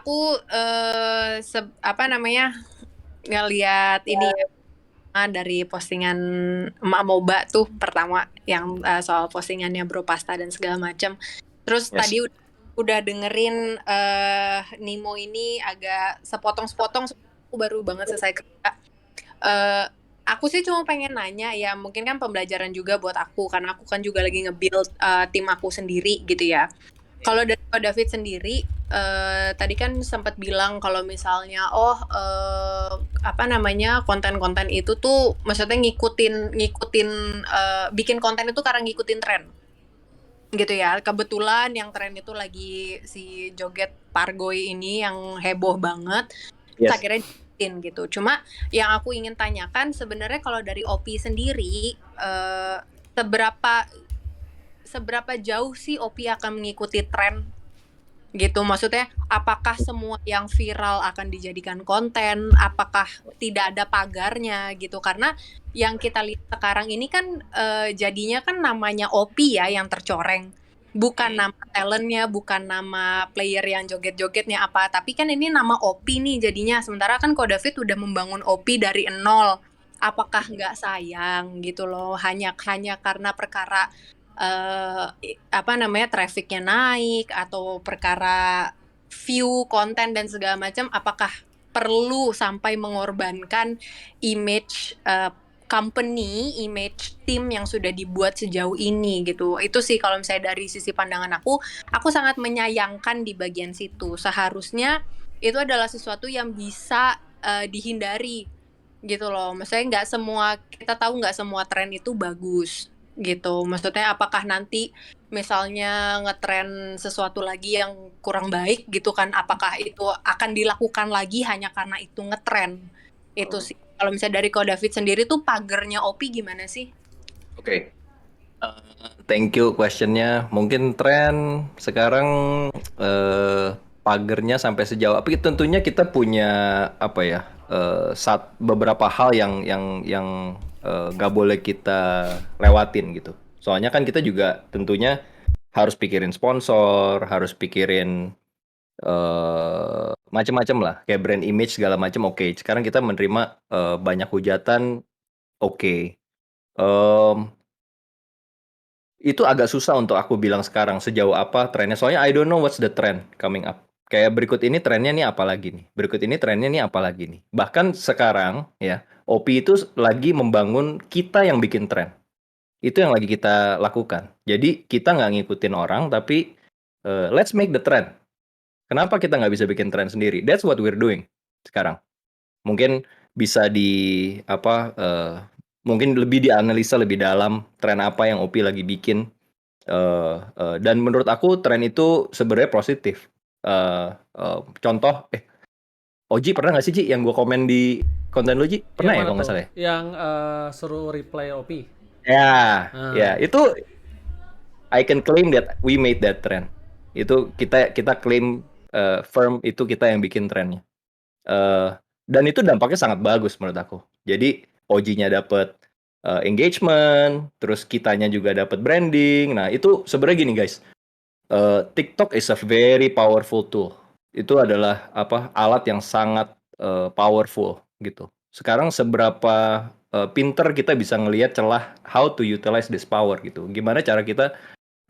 aku apa namanya ngelihat ini ya, dari postingan Emak Moba tuh pertama yang soal postingannya Bro Pasta dan segala macam. Terus Yes. tadi udah dengerin Nimo ini agak sepotong-sepotong, aku baru banget selesai kerja. Aku sih cuma pengen nanya ya, mungkin kan pembelajaran juga buat aku karena aku kan juga lagi nge-build tim aku sendiri gitu ya. Kalau dari Ko David sendiri, tadi kan sempat bilang kalau misalnya, apa namanya, konten-konten itu tuh maksudnya ngikutin, bikin konten itu karena ngikutin tren, gitu ya. Kebetulan yang tren itu lagi si joget Pargoy ini yang heboh banget, terus Yes. akhirnya diikutin gitu. Cuma yang aku ingin tanyakan sebenarnya kalau dari Opi sendiri, seberapa jauh sih Opi akan mengikuti tren gitu, maksudnya apakah semua yang viral akan dijadikan konten, apakah tidak ada pagarnya gitu, karena yang kita lihat sekarang ini kan jadinya kan namanya Opi ya yang tercoreng, bukan nama talentnya, bukan nama player yang joget-jogetnya apa, tapi kan ini nama Opi nih jadinya, sementara kan Ko David udah membangun Opi dari nol, apakah nggak sayang gitu loh, hanya karena perkara apa namanya, trafficnya naik atau perkara view konten dan segala macam, apakah perlu sampai mengorbankan image company, image tim yang sudah dibuat sejauh ini gitu. Itu sih kalau misalnya dari sisi pandangan aku sangat menyayangkan di bagian situ. Seharusnya itu adalah sesuatu yang bisa dihindari gitu loh. Maksudnya kita tahu nggak semua tren itu bagus gitu. Maksudnya apakah nanti misalnya ngetren sesuatu lagi yang kurang baik gitu kan, apakah itu akan dilakukan lagi hanya karena itu ngetren? Itu sih. Kalau misalnya dari Ko David sendiri tuh pagernya Opi gimana sih? Oke. Thank you questionnya. Mungkin tren sekarang pagernya sampai sejauh apa? Tentunya kita punya apa ya? Beberapa hal yang nggak boleh kita lewatin gitu. Soalnya kan kita juga tentunya harus pikirin sponsor, harus pikirin macam-macam lah, kayak brand image segala macam. Oke, sekarang kita menerima banyak hujatan. Oke. Em, itu agak susah untuk aku bilang sekarang sejauh apa trennya. Soalnya I don't know what's the trend coming up. Kayak berikut ini trennya nih apa lagi nih. Berikut ini trennya nih apa lagi nih. Bahkan sekarang ya, OP itu lagi membangun kita yang bikin tren. Itu yang lagi kita lakukan. Jadi kita nggak ngikutin orang, tapi let's make the trend. Kenapa kita nggak bisa bikin tren sendiri? That's what we're doing sekarang. Mungkin bisa mungkin lebih dianalisa lebih dalam tren apa yang OP lagi bikin. Dan menurut aku tren itu sebenarnya positif. Contoh, Oji pernah nggak sih Ji yang gue komen di konten lo Ji? Yang Pernah ya mana kalau nggak tuh? salah ya? Yang suruh replay OP. Ya, ya Nah, itu I can claim that we made that trend. Itu kita claim firm itu kita yang bikin trennya. Dan itu dampaknya sangat bagus menurut aku. Jadi OG-nya dapat engagement, terus kitanya juga dapat branding. Nah itu sebenarnya gini guys, TikTok is a very powerful tool. Itu adalah alat yang sangat powerful gitu. Sekarang seberapa pinter kita bisa ngelihat celah how to utilize this power gitu. Gimana cara kita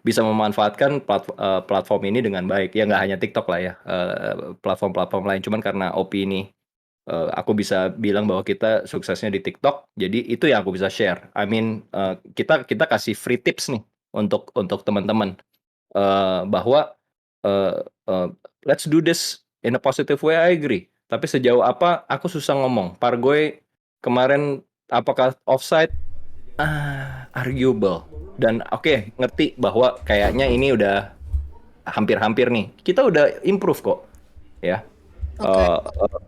bisa memanfaatkan platform ini dengan baik. Ya nggak hanya TikTok lah ya, platform-platform lain. Cuman karena OP ini aku bisa bilang bahwa kita suksesnya di TikTok, jadi itu yang aku bisa share. I mean, kita kasih free tips nih untuk teman-teman bahwa uh, uh, let's do this in a positive way. I agree. Tapi sejauh apa aku susah ngomong. Pargoy kemarin apakah offside? Arguable. Dan oke, ngerti bahwa kayaknya ini udah hampir-hampir nih. Kita udah improve kok, ya. Oke.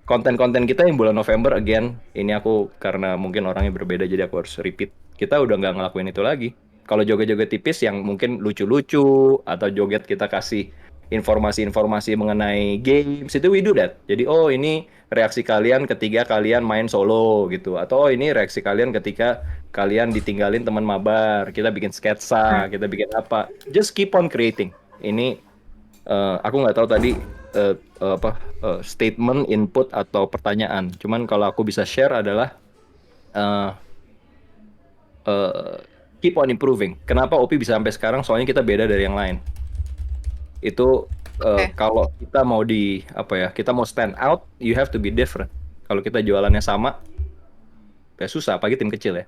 Konten-konten kita yang bulan November again, ini aku karena mungkin orangnya berbeda jadi aku harus repeat. Kita udah nggak ngelakuin itu lagi. Kalau joget-joget tipis yang mungkin lucu-lucu atau joget kita kasih informasi-informasi mengenai games itu we do that. Jadi ini reaksi kalian ketika kalian main solo gitu, atau ini reaksi kalian ketika kalian ditinggalin teman mabar. Kita bikin sketsa, kita bikin apa. Just keep on creating. Ini aku nggak tahu tadi statement, input atau pertanyaan. Cuman kalau aku bisa share adalah uh, uh, keep on improving. Kenapa OP bisa sampai sekarang? Soalnya kita beda dari yang lain. Itu Oke. kalau kita mau kita mau stand out, you have to be different. Kalau kita jualannya sama, ya susah, apalagi tim kecil ya.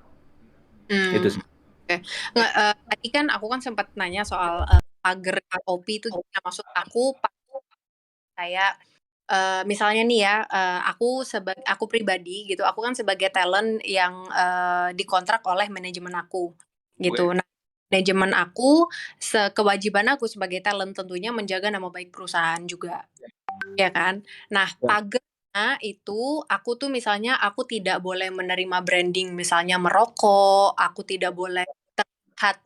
Itu Hmm. sih. Oke. Nggak, tadi kan aku kan sempat nanya soal pagar OP itu gimana. Maksud aku kayak misalnya nih ya, aku pribadi gitu, aku kan sebagai talent yang dikontrak oleh manajemen aku gitu. Oke. Nah, manajemen aku, kewajiban aku sebagai talent tentunya menjaga nama baik perusahaan juga, ya kan? Nah, Ya. pagernya itu aku tuh misalnya aku tidak boleh menerima branding misalnya merokok, aku tidak boleh terlihat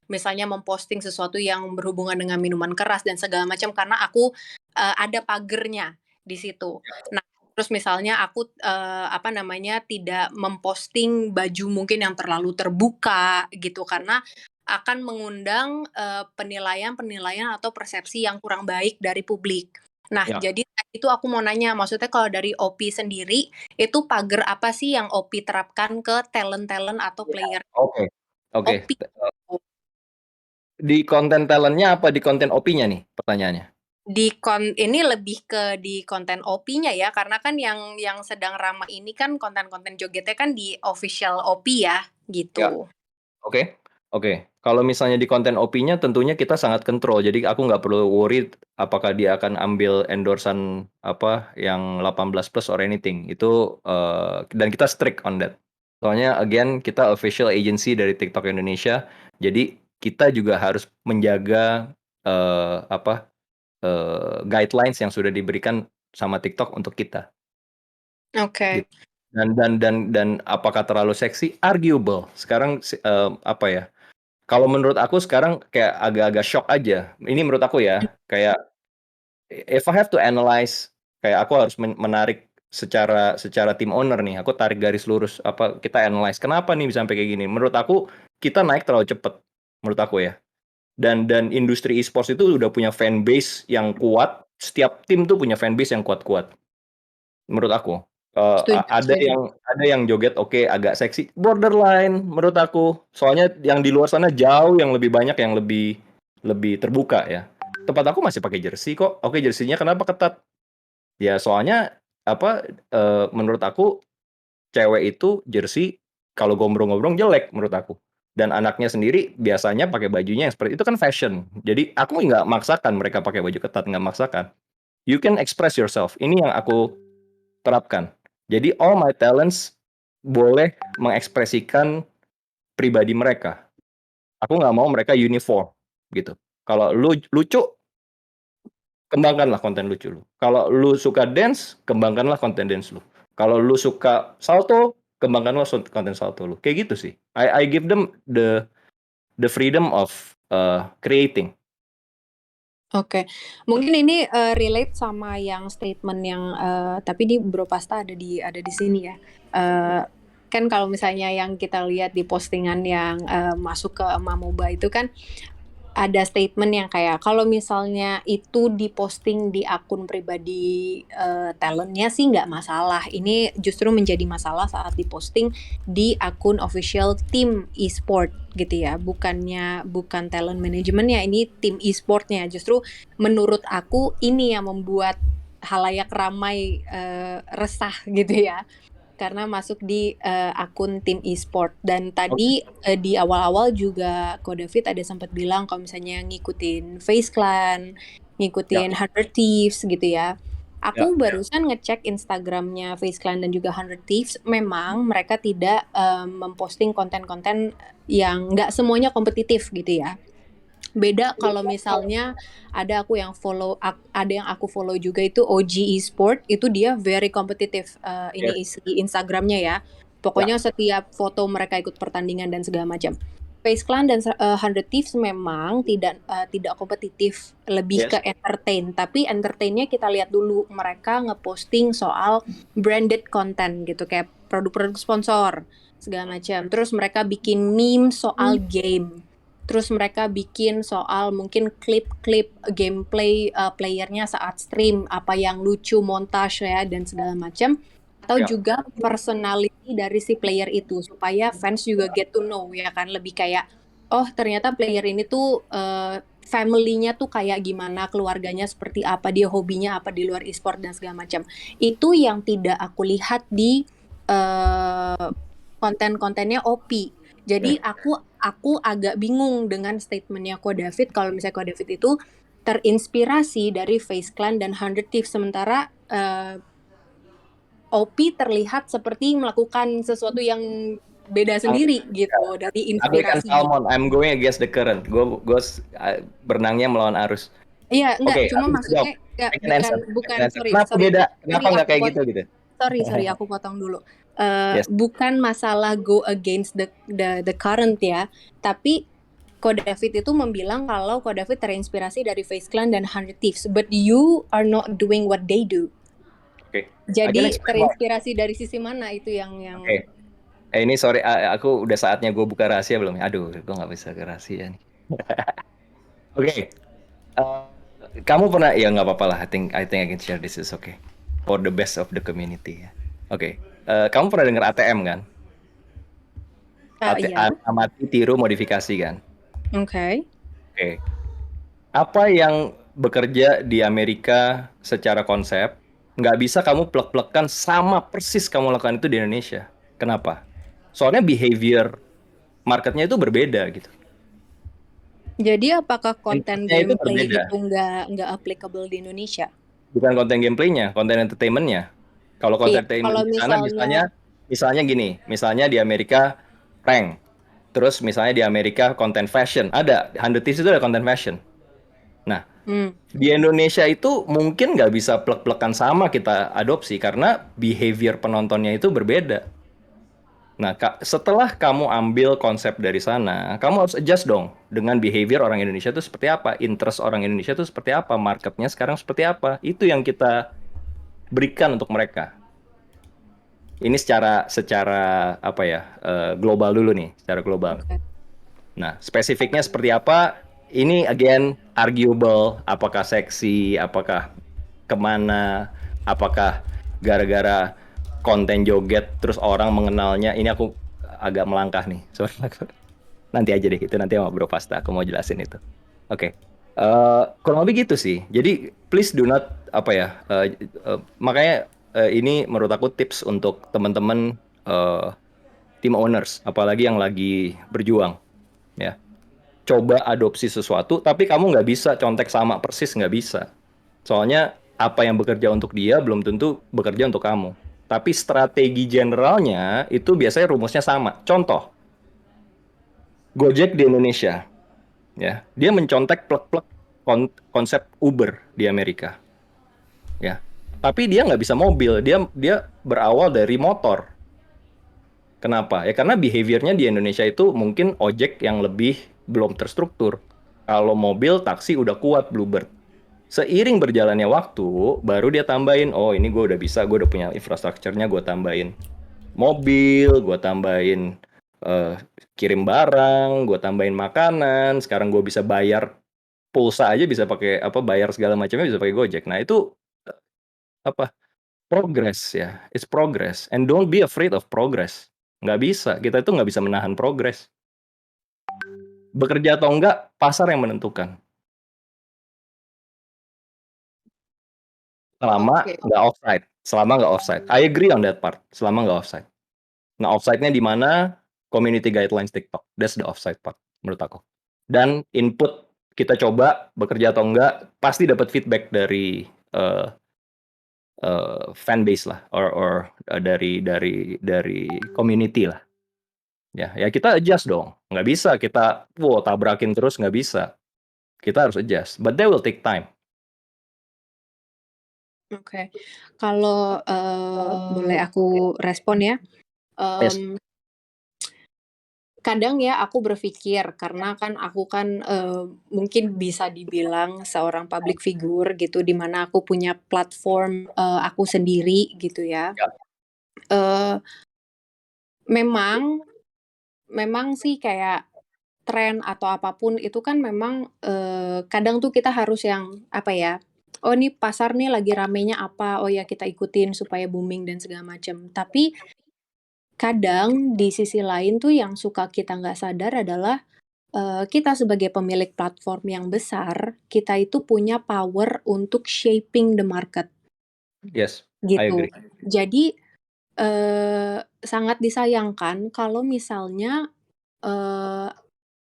misalnya memposting sesuatu yang berhubungan dengan minuman keras dan segala macam karena aku ada pagernya di situ. Nah, terus misalnya aku tidak memposting baju mungkin yang terlalu terbuka gitu karena akan mengundang penilaian-penilaian atau persepsi yang kurang baik dari publik. Nah, Ya. jadi itu aku mau nanya, maksudnya kalau dari OP sendiri, itu pagar apa sih yang OP terapkan ke talent-talent atau player Oke. Oke. OP? Di konten talentnya apa di konten OP-nya nih pertanyaannya? Ini lebih ke di konten OP-nya ya, karena kan yang sedang ramai ini kan konten-konten jogetnya kan di official OP ya, Ya. gitu. Oke. Oke. Kalau misalnya di konten OP-nya tentunya kita sangat kontrol. Jadi aku nggak perlu worry apakah dia akan ambil endorsan yang 18 plus or anything. Itu dan kita strict on that. Soalnya again kita official agency dari TikTok Indonesia. Jadi kita juga harus menjaga guidelines yang sudah diberikan sama TikTok untuk kita. Oke. Gitu. Dan apakah terlalu seksi? Arguable. Sekarang kalau menurut aku sekarang kayak agak-agak shock aja. Ini menurut aku ya, kayak if I have to analyze, kayak aku harus menarik secara tim owner nih. Aku tarik garis lurus kita analyze. Kenapa nih bisa sampai kayak gini? Menurut aku kita naik terlalu cepet. Menurut aku ya. Dan industri e-sports itu udah punya fan base yang kuat. Setiap tim tuh punya fan base yang kuat-kuat. Menurut aku. Setuju, setuju. Ada yang joget agak seksi, borderline menurut aku. Soalnya yang di luar sana jauh yang lebih banyak yang lebih terbuka ya. Tempat aku masih pakai jersey kok. Oke, jersinya kenapa ketat? Ya soalnya menurut aku cewek itu jersey kalau gombrong-gombrong jelek menurut aku. Dan anaknya sendiri biasanya pakai bajunya yang seperti itu kan fashion. Jadi aku nggak maksakan mereka pakai baju ketat, nggak maksakan. You can express yourself. Ini yang aku terapkan. Jadi all my talents boleh mengekspresikan pribadi mereka. Aku nggak mau mereka uniform gitu. Kalau lu lucu, kembangkanlah konten lucu lu. Kalau lu suka dance, kembangkanlah konten dance lu. Kalau lu suka salto, kembangkanlah konten salto lu. Kayak gitu sih. I give them the freedom of creating. Oke, mungkin ini relate sama yang statement yang tapi di Bro Pasta ada di sini ya. Kan kalau misalnya yang kita lihat di postingan yang masuk ke Mamoba itu kan ada statement yang kayak kalau misalnya itu diposting di akun pribadi talentnya sih nggak masalah. Ini justru menjadi masalah saat diposting di akun official tim e-sport gitu ya. Bukan talent manajemennya, ini tim e-sportnya. Justru menurut aku ini yang membuat halayak ramai resah gitu ya karena masuk di akun tim e-sport. Dan tadi di awal-awal juga Ko David ada sempat bilang kalau misalnya ngikutin FaZe Clan, ngikutin 100 Thieves gitu ya. Aku barusan ngecek Instagramnya FaZe Clan dan juga 100 Thieves, memang mereka tidak memposting konten-konten yang nggak semuanya kompetitif gitu ya. Beda kalau misalnya ada yang aku follow juga itu OG Esport, itu dia very kompetitif ini isi Instagramnya ya. Pokoknya setiap foto mereka ikut pertandingan dan segala macam. FaZe Clan dan 100 Thieves memang tidak kompetitif, lebih ke entertain. Tapi entertainnya kita lihat dulu mereka ngeposting soal branded content gitu, kayak produk-produk sponsor segala macam. Terus mereka bikin meme soal game. terus mereka bikin soal mungkin klip-klip gameplay playernya saat stream, apa yang lucu, montage ya dan segala macam, atau Ya. juga personality dari si player itu supaya fans juga get to know ya kan, lebih kayak oh ternyata player ini tuh family-nya tuh kayak gimana, keluarganya seperti apa, dia hobinya apa di luar e-sport dan segala macam. Itu yang tidak aku lihat di konten-kontennya OP. Jadi aku agak bingung dengan statementnya Ko David kalau misalnya Ko David itu terinspirasi dari FaZe Clan dan 100 Thieves, sementara OP terlihat seperti melakukan sesuatu yang beda sendiri gitu dari Aku ikan inspirasinya. salmon, I'm going against the current. Gue berenangnya melawan arus. Iya, enggak, Oke, cuma aku bisa jawab. maksudnya enggak, I can answer. I can answer. sorry, Kenapa beda? Kenapa nggak aku kayak gitu gitu? sorry, aku potong dulu. Yes. Bukan masalah go against the current ya, tapi Ko David itu membilang kalau Ko David terinspirasi dari FaZe Clan dan 100 Thieves, but you are not doing what they do. Oke. I can Jadi explain why. terinspirasi dari sisi mana itu yang Oke. Ini sorry, aku udah saatnya gue buka rahasia belum ya? Aduh, gue nggak bisa ke rahasia nih. Oke. Kamu pernah, ya nggak apa-apa lah. I think I can share this is okay. For the best of the community ya. Oke. Kamu pernah dengar ATM kan? iya. Amati, tiru, modifikasi kan? Oke. Oke. Apa yang bekerja di Amerika secara konsep nggak bisa kamu plek-plekan sama persis kamu lakukan itu di Indonesia. Kenapa? Soalnya behavior marketnya itu berbeda gitu. Jadi apakah konten Inputnya itu gameplay berbeda. itu nggak applicable di Indonesia? Bukan konten gameplaynya, konten entertainmentnya. Kalau Iya, konten entertainment kalau di sana misalnya gini, misalnya di Amerika prank, terus misalnya di Amerika konten fashion, ada 100 Thieves itu ada konten fashion. Nah, di Indonesia itu mungkin nggak bisa plek-plekan sama kita adopsi karena behavior penontonnya itu berbeda. Nah, setelah kamu ambil konsep dari sana, kamu harus adjust dong dengan behavior orang Indonesia itu seperti apa, interest orang Indonesia itu seperti apa, marketnya sekarang seperti apa. Itu yang kita berikan untuk mereka. Ini secara apa ya, global dulu nih, secara global. Okay. Nah, spesifiknya seperti apa? Ini again arguable, apakah seksi, apakah kemana, apakah gara-gara konten joget terus orang mengenalnya. Ini aku agak melangkah nih. Sorry. Nanti aja deh, itu nanti sama Bro Pasta aku mau jelasin itu. Oke. Kurang lebih gitu sih. Jadi please do not apa ya, makanya ini menurut aku tips untuk teman-teman team owners, apalagi yang lagi berjuang ya. Coba adopsi sesuatu, tapi kamu nggak bisa contek sama persis, nggak bisa. Soalnya apa yang bekerja untuk dia belum tentu bekerja untuk kamu. Tapi strategi generalnya itu biasanya rumusnya sama. Contoh, Gojek di Indonesia, ya, dia mencontek plek-plek konsep Uber di Amerika, ya. Tapi dia nggak bisa mobil, dia berawal dari motor. Kenapa? Ya karena behaviornya di Indonesia itu mungkin ojek yang lebih belum terstruktur. Kalau mobil, taksi udah kuat Bluebird. Seiring berjalannya waktu, baru dia tambahin, oh ini gue udah bisa, gue udah punya infrastrukturnya, gue tambahin mobil, gue tambahin kirim barang, gue tambahin makanan, sekarang gue bisa bayar pulsa aja bisa pakai apa, bayar segala macamnya bisa pakai Gojek. Nah itu apa, progress ya, it's progress, and don't be afraid of progress. Nggak bisa, kita itu nggak bisa menahan progress. Bekerja atau enggak, pasar yang menentukan. Selama nggak offside. Selama nggak offside. I agree on that part. Selama nggak offside. Nah, offside-nya di mana? Community guidelines TikTok. That's the offside part, menurut aku. Dan input kita coba bekerja atau enggak, pasti dapat feedback dari fan base lah, or dari community lah. Ya kita adjust dong. Nggak bisa kita tabrakin terus, nggak bisa. Kita harus adjust. But that will take time. Oke. Kalau boleh aku respon ya. Yes. Kadang ya aku berpikir karena kan aku kan mungkin bisa dibilang seorang public figure gitu, di mana aku punya platform aku sendiri gitu ya. Memang sih kayak tren atau apapun itu kan memang, kadang tuh kita harus yang, apa ya, "Oh nih pasar nih lagi ramenya apa, oh ya kita ikutin supaya booming dan segala macam." Tapi kadang di sisi lain tuh yang suka kita nggak sadar adalah, kita sebagai pemilik platform yang besar, kita itu punya power untuk shaping the market, Yes, I gitu. agree. Jadi, sangat disayangkan kalau misalnya,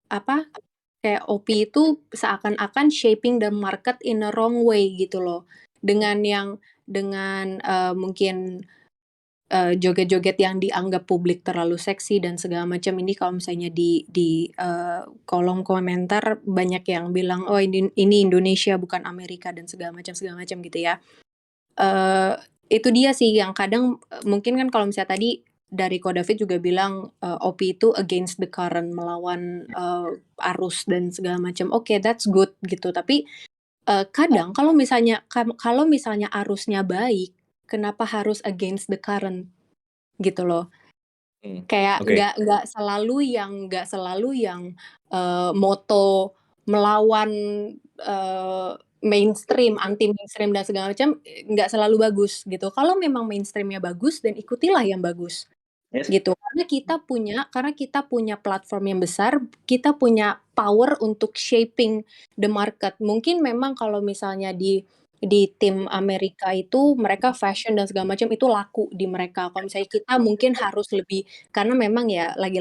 apa, kayak OP itu seakan-akan shaping the market in a wrong way gitu loh. Dengan mungkin, joget-joget yang dianggap publik terlalu seksi dan segala macam. Ini kalau misalnya di kolom komentar banyak yang bilang, "Oh ini Indonesia bukan Amerika," dan segala macam gitu ya. Itu dia sih yang kadang, mungkin kan kalau misalnya tadi dari Ko David juga bilang, OP itu against the current, melawan, arus dan segala macam. Oke, that's good gitu. Tapi, kadang kalau misalnya arusnya baik, kenapa harus against the current gitu loh. Kayak Oke. nggak selalu yang, moto melawan, mainstream, anti-mainstream dan segala macam, nggak selalu bagus gitu. Kalau memang mainstream-nya bagus dan ikutilah yang bagus, Yes. gitu. Karena kita punya platform yang besar, kita punya power untuk shaping the market. Mungkin memang kalau misalnya di tim Amerika itu mereka fashion dan segala macam itu laku di mereka. Kalau misalnya kita mungkin harus lebih karena memang ya lagi-lagi